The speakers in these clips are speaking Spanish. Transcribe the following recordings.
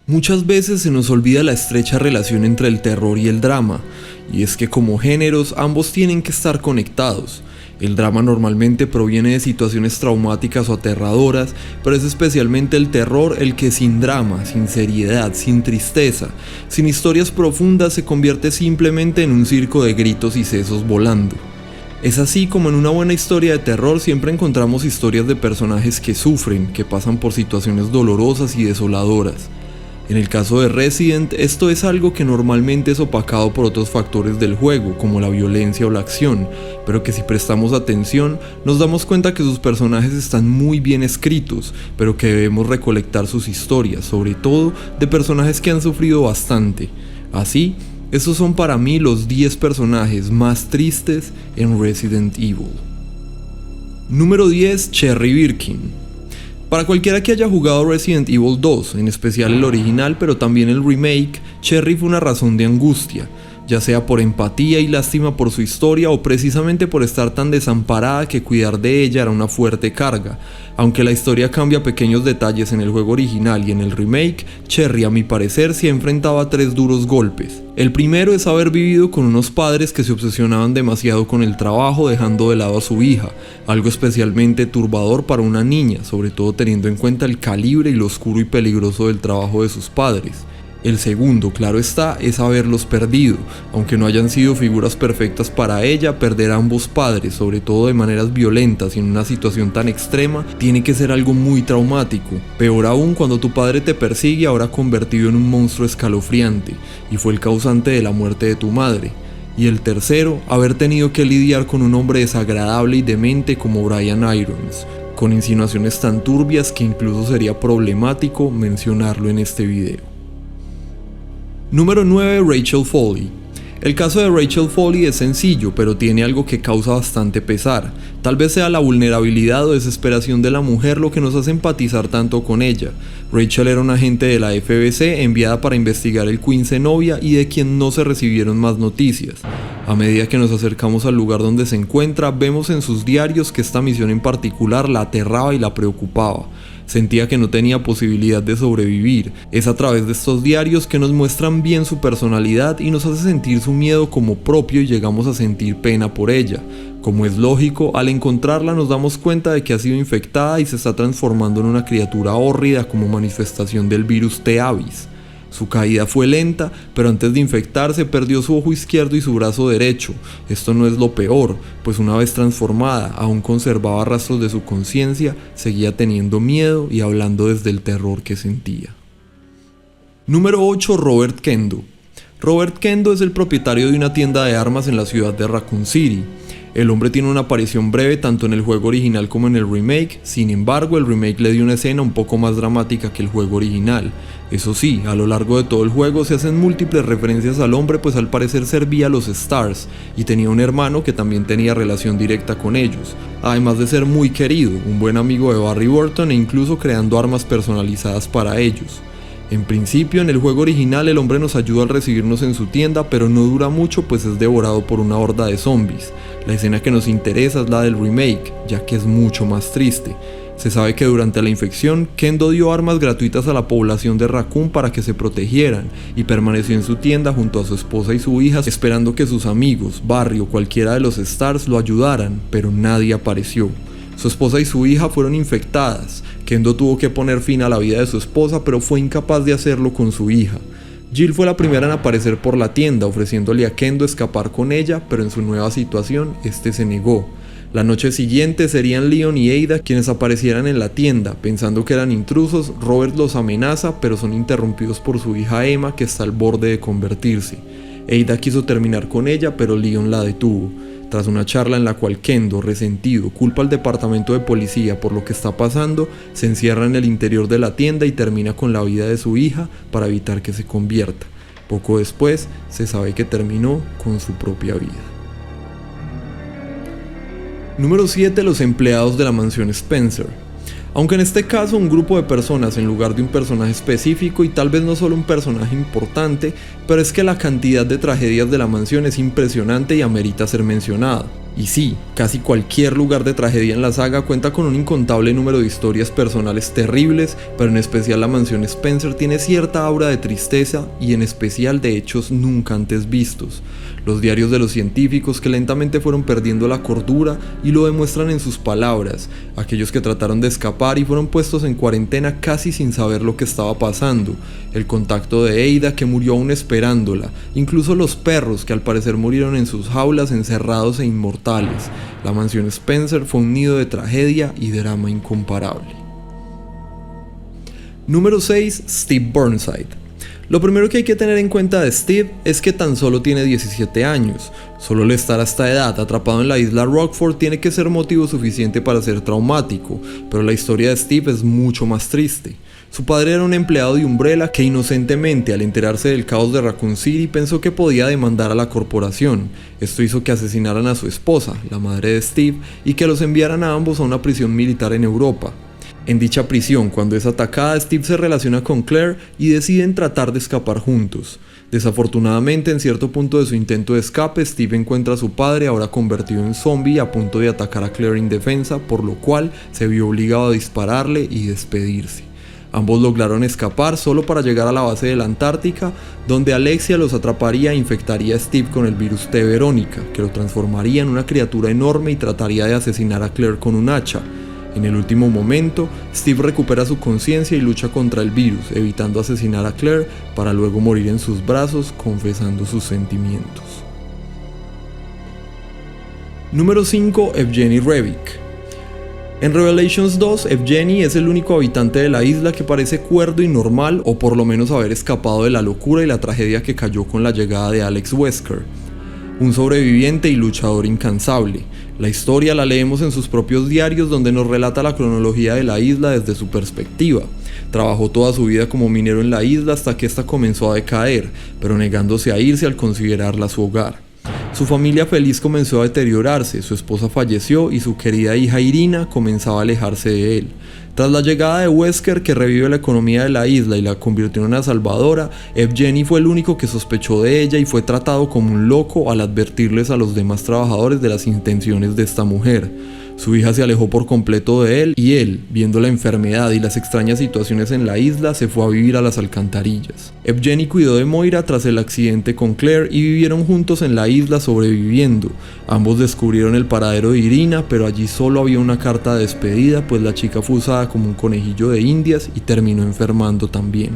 Muchas veces se nos olvida la estrecha relación entre el terror y el drama, y es que como géneros ambos tienen que estar conectados. El drama normalmente proviene de situaciones traumáticas o aterradoras, pero es especialmente el terror el que sin drama, sin seriedad, sin tristeza, sin historias profundas se convierte simplemente en un circo de gritos y sesos volando. Es así como en una buena historia de terror siempre encontramos historias de personajes que sufren, que pasan por situaciones dolorosas y desoladoras. En el caso de Resident, esto es algo que normalmente es opacado por otros factores del juego, como la violencia o la acción, pero que si prestamos atención, nos damos cuenta que sus personajes están muy bien escritos, pero que debemos recolectar sus historias, sobre todo de personajes que han sufrido bastante. Así, esos son para mí los 10 personajes más tristes en Resident Evil. Número 10. Cherry Birkin. Para cualquiera que haya jugado Resident Evil 2, en especial el original pero también el remake, Cherry fue una razón de angustia, ya sea por empatía y lástima por su historia o precisamente por estar tan desamparada que cuidar de ella era una fuerte carga. Aunque la historia cambia pequeños detalles en el juego original y en el remake, Cherry a mi parecer se enfrentaba a 3 duros golpes. El primero es haber vivido con unos padres que se obsesionaban demasiado con el trabajo dejando de lado a su hija, algo especialmente turbador para una niña, sobre todo teniendo en cuenta el calibre y lo oscuro y peligroso del trabajo de sus padres. El segundo, claro está, es haberlos perdido. Aunque no hayan sido figuras perfectas para ella, perder a ambos padres, sobre todo de maneras violentas y en una situación tan extrema, tiene que ser algo muy traumático. Peor aún cuando tu padre te persigue ahora convertido en un monstruo escalofriante, y fue el causante de la muerte de tu madre. Y el tercero, haber tenido que lidiar con un hombre desagradable y demente como Brian Irons, con insinuaciones tan turbias que incluso sería problemático mencionarlo en este video. Número 9. Rachel Foley. El caso de Rachel Foley es sencillo, pero tiene algo que causa bastante pesar. Tal vez sea la vulnerabilidad o desesperación de la mujer lo que nos hace empatizar tanto con ella. Rachel era una agente de la FBC enviada para investigar el Queen Zenobia y de quien no se recibieron más noticias. A medida que nos acercamos al lugar donde se encuentra, vemos en sus diarios que esta misión en particular la aterraba y la preocupaba. Sentía que no tenía posibilidad de sobrevivir. Es a través de estos diarios que nos muestran bien su personalidad y nos hace sentir su miedo como propio y llegamos a sentir pena por ella. Como es lógico, al encontrarla nos damos cuenta de que ha sido infectada y se está transformando en una criatura hórrida como manifestación del virus T. avis. Su caída fue lenta, pero antes de infectarse perdió su ojo izquierdo y su brazo derecho. Esto no es lo peor, pues una vez transformada, aún conservaba rastros de su conciencia, seguía teniendo miedo y hablando desde el terror que sentía. Número 8. Robert Kendo. Robert Kendo es el propietario de una tienda de armas en la ciudad de Raccoon City. El hombre tiene una aparición breve tanto en el juego original como en el remake, sin embargo el remake le dio una escena un poco más dramática que el juego original. Eso sí, a lo largo de todo el juego se hacen múltiples referencias al hombre, pues al parecer servía a los Stars y tenía un hermano que también tenía relación directa con ellos, además de ser muy querido, un buen amigo de Barry Burton e incluso creando armas personalizadas para ellos. En principio, en el juego original el hombre nos ayuda al recibirnos en su tienda, pero no dura mucho pues es devorado por una horda de zombies. La escena que nos interesa es la del remake, ya que es mucho más triste. Se sabe que durante la infección, Kendo dio armas gratuitas a la población de Raccoon para que se protegieran y permaneció en su tienda junto a su esposa y su hija esperando que sus amigos, Barry o cualquiera de los Stars lo ayudaran, pero nadie apareció. Su esposa y su hija fueron infectadas. Kendo tuvo que poner fin a la vida de su esposa, pero fue incapaz de hacerlo con su hija. Jill fue la primera en aparecer por la tienda, ofreciéndole a Kendo escapar con ella, pero en su nueva situación, este se negó. La noche siguiente serían Leon y Ada quienes aparecieran en la tienda. Pensando que eran intrusos, Robert los amenaza, pero son interrumpidos por su hija Emma, que está al borde de convertirse. Ada quiso terminar con ella, pero Leon la detuvo. Tras una charla en la cual Kendo, resentido, culpa al departamento de policía por lo que está pasando, se encierra en el interior de la tienda y termina con la vida de su hija para evitar que se convierta. Poco después, se sabe que terminó con su propia vida. Número 7. Los empleados de la mansión Spencer. Aunque en este caso un grupo de personas en lugar de un personaje específico y tal vez no solo un personaje importante, pero es que la cantidad de tragedias de la mansión es impresionante y amerita ser mencionada. Y sí, casi cualquier lugar de tragedia en la saga cuenta con un incontable número de historias personales terribles, pero en especial la mansión Spencer tiene cierta aura de tristeza y en especial de hechos nunca antes vistos. Los diarios de los científicos que lentamente fueron perdiendo la cordura y lo demuestran en sus palabras, aquellos que trataron de escapar y fueron puestos en cuarentena casi sin saber lo que estaba pasando, el contacto de Ada que murió aún esperándola, incluso los perros que al parecer murieron en sus jaulas encerrados e inmortales. La mansión Spencer fue un nido de tragedia y drama incomparable. Número 6. Steve Burnside. Lo primero que hay que tener en cuenta de Steve es que tan solo tiene 17 años. Solo el estar a esta edad atrapado en la isla Rockford tiene que ser motivo suficiente para ser traumático, pero la historia de Steve es mucho más triste. Su padre era un empleado de Umbrella que inocentemente, al enterarse del caos de Raccoon City, pensó que podía demandar a la corporación. Esto hizo que asesinaran a su esposa, la madre de Steve, y que los enviaran a ambos a una prisión militar en Europa. En dicha prisión, cuando es atacada, Steve se relaciona con Claire y deciden tratar de escapar juntos. Desafortunadamente, en cierto punto de su intento de escape, Steve encuentra a su padre ahora convertido en zombie a punto de atacar a Claire indefensa, por lo cual se vio obligado a dispararle y despedirse. Ambos lograron escapar solo para llegar a la base de la Antártica, donde Alexia los atraparía e infectaría a Steve con el virus T. Veronica, que lo transformaría en una criatura enorme y trataría de asesinar a Claire con un hacha. En el último momento, Steve recupera su conciencia y lucha contra el virus, evitando asesinar a Claire para luego morir en sus brazos confesando sus sentimientos. Número 5. Evgeny Revik. En Revelations 2, Evgeny es el único habitante de la isla que parece cuerdo y normal, o por lo menos haber escapado de la locura y la tragedia que cayó con la llegada de Alex Wesker. Un sobreviviente y luchador incansable. La historia la leemos en sus propios diarios, donde nos relata la cronología de la isla desde su perspectiva. Trabajó toda su vida como minero en la isla hasta que ésta comenzó a decaer, pero negándose a irse al considerarla su hogar. Su familia feliz comenzó a deteriorarse, su esposa falleció y su querida hija Irina comenzaba a alejarse de él. Tras la llegada de Wesker, que revive la economía de la isla y la convirtió en una salvadora, Evgeny fue el único que sospechó de ella y fue tratado como un loco al advertirles a los demás trabajadores de las intenciones de esta mujer. Su hija se alejó por completo de él y él, viendo la enfermedad y las extrañas situaciones en la isla, se fue a vivir a las alcantarillas. Evgeny cuidó de Moira tras el accidente con Claire y vivieron juntos en la isla sobreviviendo. Ambos descubrieron el paradero de Irina, pero allí solo había una carta de despedida, pues la chica fue usada como un conejillo de indias y terminó enfermando también.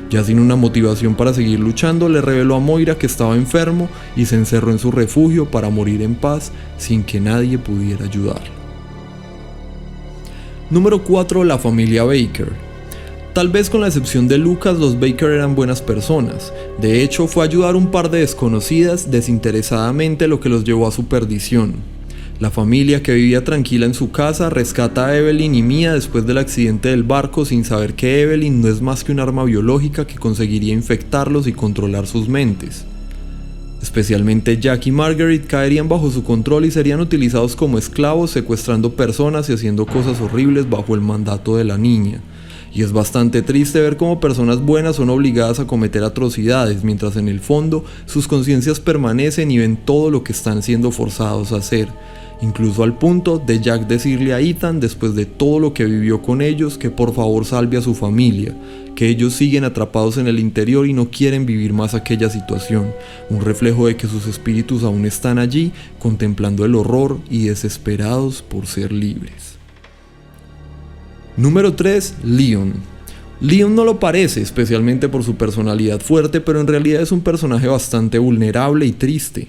Ya sin una motivación para seguir luchando, le reveló a Moira que estaba enfermo y se encerró en su refugio para morir en paz sin que nadie pudiera ayudarlo. Número 4. La familia Baker. Tal vez con la excepción de Lucas, los Baker eran buenas personas. De hecho, fue a ayudar a un par de desconocidas desinteresadamente, lo que los llevó a su perdición. La familia, que vivía tranquila en su casa, rescata a Evelyn y Mia después del accidente del barco, sin saber que Evelyn no es más que un arma biológica que conseguiría infectarlos y controlar sus mentes. Especialmente Jack y Marguerite caerían bajo su control y serían utilizados como esclavos, secuestrando personas y haciendo cosas horribles bajo el mandato de la niña. Y es bastante triste ver cómo personas buenas son obligadas a cometer atrocidades, mientras en el fondo sus conciencias permanecen y ven todo lo que están siendo forzados a hacer. Incluso al punto de Jack decirle a Ethan, después de todo lo que vivió con ellos, que por favor salve a su familia, que ellos siguen atrapados en el interior y no quieren vivir más aquella situación, un reflejo de que sus espíritus aún están allí, contemplando el horror y desesperados por ser libres. Número 3. Leon. Leon no lo parece, especialmente por su personalidad fuerte, pero en realidad es un personaje bastante vulnerable y triste.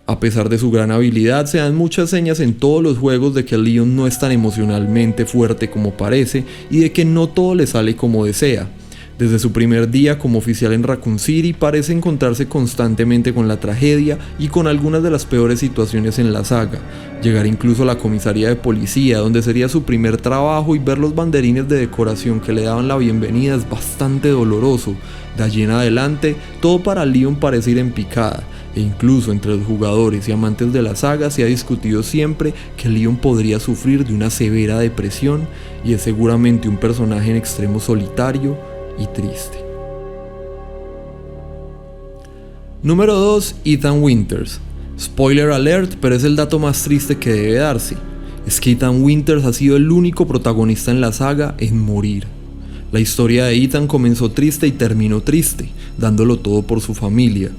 A pesar de su gran habilidad, se dan muchas señas en todos los juegos de que Leon no es tan emocionalmente fuerte como parece y de que no todo le sale como desea. Desde su primer día como oficial en Raccoon City, parece encontrarse constantemente con la tragedia y con algunas de las peores situaciones en la saga. Llegar incluso a la comisaría de policía, donde sería su primer trabajo, y ver los banderines de decoración que le daban la bienvenida es bastante doloroso. De allí en adelante, todo para Leon parece ir en picada. E incluso entre los jugadores y amantes de la saga se ha discutido siempre que Leon podría sufrir de una severa depresión y es seguramente un personaje en extremo solitario y triste. Número 2. Ethan Winters. Spoiler alert, pero es el dato más triste que debe darse. Es que Ethan Winters ha sido el único protagonista en la saga en morir. La historia de Ethan comenzó triste y terminó triste, dándolo todo por su familia.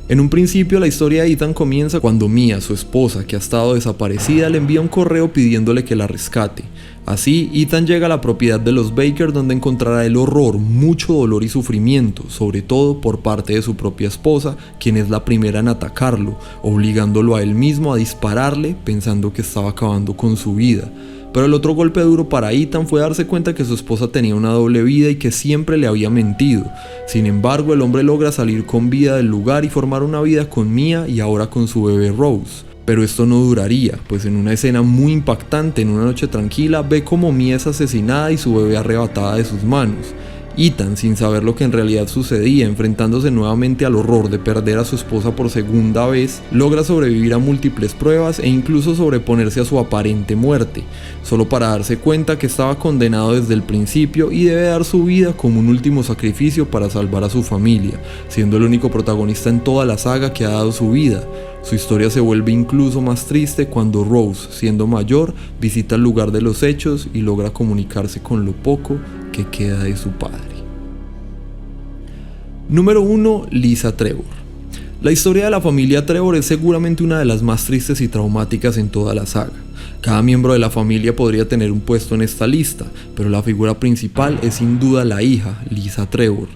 En un principio la historia de Ethan comienza cuando Mia, su esposa, que ha estado desaparecida, le envía un correo pidiéndole que la rescate. Así, Ethan llega a la propiedad de los Baker, donde encontrará el horror, mucho dolor y sufrimiento, sobre todo por parte de su propia esposa, quien es la primera en atacarlo, obligándolo a él mismo a dispararle pensando que estaba acabando con su vida. Pero el otro golpe duro para Ethan fue darse cuenta que su esposa tenía una doble vida y que siempre le había mentido. Sin embargo, el hombre logra salir con vida del lugar y formar una vida con Mia y ahora con su bebé Rose. Pero esto no duraría, pues en una escena muy impactante en una noche tranquila ve como Mia es asesinada y su bebé arrebatada de sus manos. Ethan, sin saber lo que en realidad sucedía, enfrentándose nuevamente al horror de perder a su esposa por segunda vez, logra sobrevivir a múltiples pruebas e incluso sobreponerse a su aparente muerte, solo para darse cuenta que estaba condenado desde el principio y debe dar su vida como un último sacrificio para salvar a su familia, siendo el único protagonista en toda la saga que ha dado su vida. Su historia se vuelve incluso más triste cuando Rose, siendo mayor, visita el lugar de los hechos y logra comunicarse con lo poco que queda de su padre. Número 1. Lisa Trevor. La historia de la familia Trevor es seguramente una de las más tristes y traumáticas en toda la saga. Cada miembro de la familia podría tener un puesto en esta lista, pero la figura principal es sin duda la hija, Lisa Trevor.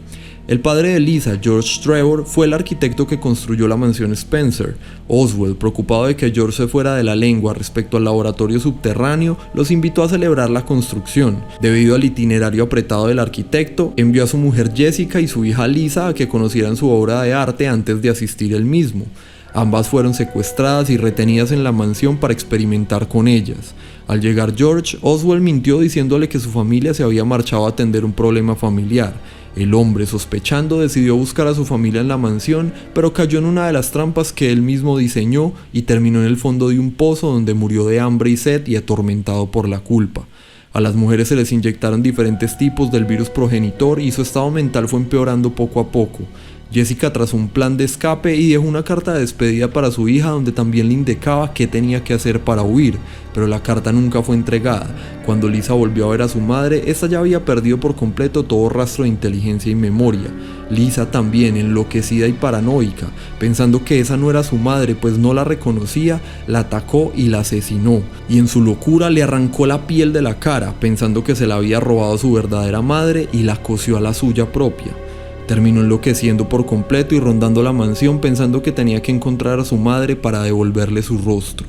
El padre de Lisa, George Trevor, fue el arquitecto que construyó la mansión Spencer. Oswald, preocupado de que George se fuera de la lengua respecto al laboratorio subterráneo, los invitó a celebrar la construcción. Debido al itinerario apretado del arquitecto, envió a su mujer Jessica y su hija Lisa a que conocieran su obra de arte antes de asistir él mismo. Ambas fueron secuestradas y retenidas en la mansión para experimentar con ellas. Al llegar George, Oswald mintió diciéndole que su familia se había marchado a atender un problema familiar. El hombre, sospechando, decidió buscar a su familia en la mansión, pero cayó en una de las trampas que él mismo diseñó y terminó en el fondo de un pozo donde murió de hambre y sed y atormentado por la culpa. A las mujeres se les inyectaron diferentes tipos del virus progenitor y su estado mental fue empeorando poco a poco. Jessica trazó un plan de escape y dejó una carta de despedida para su hija donde también le indicaba qué tenía que hacer para huir, pero la carta nunca fue entregada. Cuando Lisa volvió a ver a su madre, esta ya había perdido por completo todo rastro de inteligencia y memoria. Lisa también, enloquecida y paranoica, pensando que esa no era su madre pues no la reconocía, la atacó y la asesinó, y en su locura le arrancó la piel de la cara, pensando que se la había robado su verdadera madre y la cosió a la suya propia. Terminó enloqueciendo por completo y rondando la mansión pensando que tenía que encontrar a su madre para devolverle su rostro.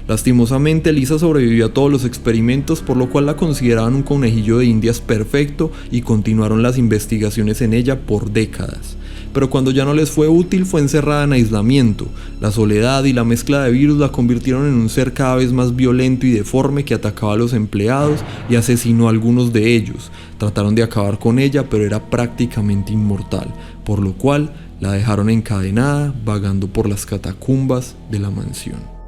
Lastimosamente, Lisa sobrevivió a todos los experimentos, por lo cual la consideraban un conejillo de indias perfecto y continuaron las investigaciones en ella por décadas. Pero cuando ya no les fue útil, fue encerrada en aislamiento. La soledad y la mezcla de virus la convirtieron en un ser cada vez más violento y deforme que atacaba a los empleados y asesinó a algunos de ellos. Trataron de acabar con ella, pero era prácticamente inmortal, por lo cual la dejaron encadenada, vagando por las catacumbas de la mansión.